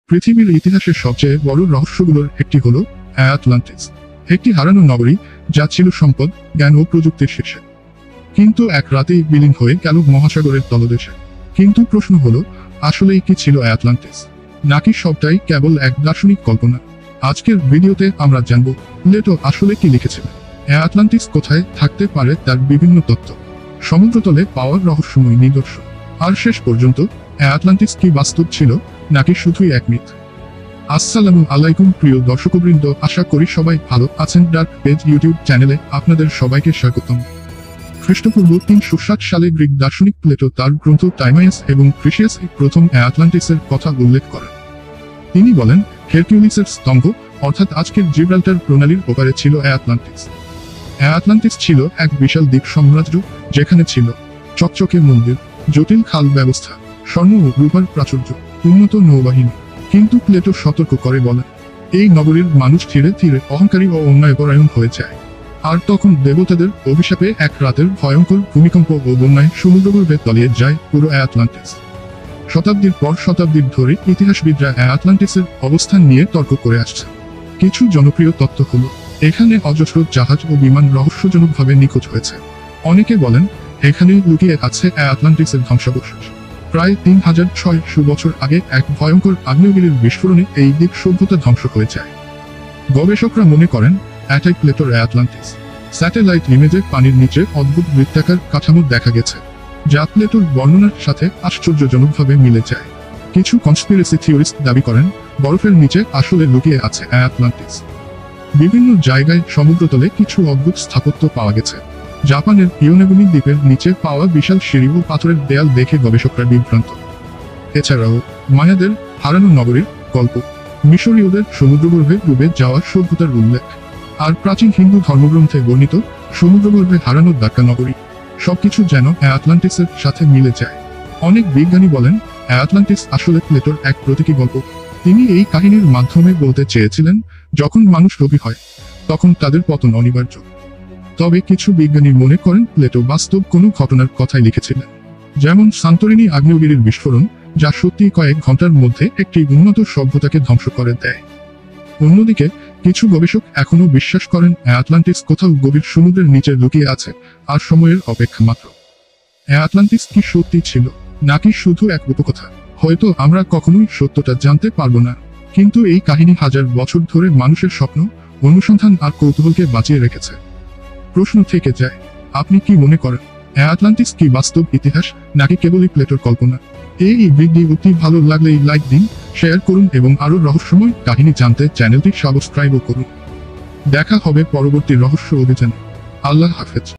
পৃথিবীর ইতিহাসের সবচেয়ে বড় রহস্যগুলোর একটি হলো আটলান্টিস, একটি হারানো নগরী যা ছিল সম্পদ, জ্ঞান ও প্রযুক্তির শীর্ষে, কিন্তু এক রাতেই বিলীন হয়ে গেল মহাসাগরের তলদেশে। কিন্তু প্রশ্ন হলো, আসলেই কি ছিল আটলান্টিস, নাকি সবটাই কেবল এক দার্শনিক কল্পনা? আজকের ভিডিওতে আমরা জানব প্লেটো আসলে কি লিখেছিলেন, আটলান্টিস কোথায় থাকতে পারে তার বিভিন্ন তত্ত্ব, সমুদ্রতলে পাওয়ার রহস্যময় নিদর্শন, আর শেষ পর্যন্ত আটলান্টিস কি বাস্তব ছিল নাকি শুধুই এক মিথ। আসসালামু আলাইকুম প্রিয় দর্শকবৃন্দ, আশা করি সবাই ভালো আছেন। ডার্ক পেজ ইউটিউব চ্যানেলে আপনাদের সবাইকে স্বাগতম। খ্রিস্টপূর্ব 360 সালে গ্রিক দার্শনিক প্লেটো তার গ্রন্থ টাইমায়াস এবং ক্রিসিয়াস প্রথম আটলান্টিসের কথা উল্লেখ করেন। তিনি বলেন, হেরকিউলিসের স্তম্ভ অর্থাৎ আজকের জিব্রাল্টার প্রণালীর ওপারে ছিল আটলান্টিস। আটলান্টিস ছিল এক বিশাল দ্বীপ সাম্রাজ্য, যেখানে ছিল চকচকে মন্দির, জটিল খাল ব্যবস্থা, স্বর্ণ ও রূপার প্রাচুর্য, উন্নত নৌবাহিনী। কিন্তু প্লেটো সতর্ক করে বলেন, এই নগরীর মানুষ ধীরে ধীরে অহংকারী ও অন্যায়পরায়ণ হয়ে যায়, আর তখন দেবতাদের অভিশাপে এক রাতের ভয়ঙ্কর ভূমিকম্প ও বন্যায় সমুদ্রগর্ভে তলিয়ে যায় পুরো আটলান্টিস। শতাব্দীর পর শতাব্দী ধরে ইতিহাসবিদরা আটলান্টিসের অবস্থান নিয়ে তর্ক করে আসছে। কিছু জনপ্রিয় তত্ত্ব হলো, এখানে অজস্র জাহাজ ও বিমান রহস্যজনকভাবে নিখোঁজ হয়েছে। অনেকে বলেন, এখানে লুকিয়ে আছে আটলান্টিসের ধ্বংসাবশেষ। প্রায় 3600 বছর আগে এক ভয়ঙ্কর আগ্নেয়গিরির বিস্ফোরণে এই দ্বীপ সভ্যতা ধ্বংস হয়ে যায়। গবেষকরা মনে করেন, এটাই প্লেটোর আটলান্টিস। স্যাটেলাইট ইমেজে পানির নিচে অদ্ভুত বৃত্তাকার কাঠামো দেখা গেছে, যা প্লেটোর বর্ণনার সাথে আশ্চর্যজনকভাবে মিলে যায়। কিছু কনস্পিরেসি থিওরিস্ট দাবি করেন, বরফের নিচে আসলে লুকিয়ে আছে আটলান্টিস। বিভিন্ন জায়গায় সমুদ্রতলে কিছু অদ্ভুত স্থাপত্য পাওয়া গেছে। জাপানের ইয়োনেগুমি দ্বীপের নিচে পাওয়া বিশাল সিঁড়ি ও পাথরের দেয়াল দেখে গবেষকরা বিভ্রান্ত। এছাড়াও মায়াদের হারানো নগরীর গল্প, মিশরীয়দের সমুদ্রগর্ভে ডুবে যাওয়া সভ্যতার উল্লেখ, আর প্রাচীন হিন্দু ধর্মগ্রন্থে বর্ণিত সমুদ্রগর্ভে হারানো দাক্কা নগরী, সবকিছু যেন আটলান্টিসের সাথে মিলে যায়। অনেক বিজ্ঞানী বলেন, আটলান্টিস আসলে প্লেটোর এক প্রতীকী গল্প। তিনি এই কাহিনীর মাধ্যমে বলতে চেয়েছিলেন, যখন মানুষ লোভী হয় তখন তাদের পতন অনিবার্য। তবে কিছু বিজ্ঞানী মনে করেন প্লেটো বাস্তব কোনো ঘটনার কথাই লিখেছিলেন, যেমন সান্তোরিনি আগ্নেয়গিরির বিস্ফোরণ, যা সত্যি কয়েক ঘন্টার মধ্যে একটি উন্নত সভ্যতাকে ধ্বংস করে দেয়। অন্যদিকে কিছু গবেষক এখনও বিশ্বাস করেন আটলান্টিস কোথাও গভীর সমুদ্রের নিচে লুকিয়ে আছে, আর সময়ের অপেক্ষা মাত্র। আটলান্টিস কি সত্যি ছিল নাকি শুধু এক উপকথা, হয়তো আমরা কখনোই সত্যটা জানতে পারবো না। কিন্তু এই কাহিনী হাজার বছর ধরে মানুষের স্বপ্ন, অনুসন্ধান আর কৌতূহলকে বাঁচিয়ে রেখেছে। প্রশ্ন থেকে যায়, আপনি কি মনে করেন, আটলান্টিস কি বাস্তব ইতিহাস নাকি কেবলই প্লেটোর কল্পনা? এই ভিডিওটি ভালো লাগলে লাইক দিন, শেয়ার করুন এবং আরো রহস্যময় কাহিনী জানতে চ্যানেলটি সাবস্ক্রাইবও করুন। দেখা হবে পরবর্তী রহস্য অভিযানে। আল্লাহ হাফেজ।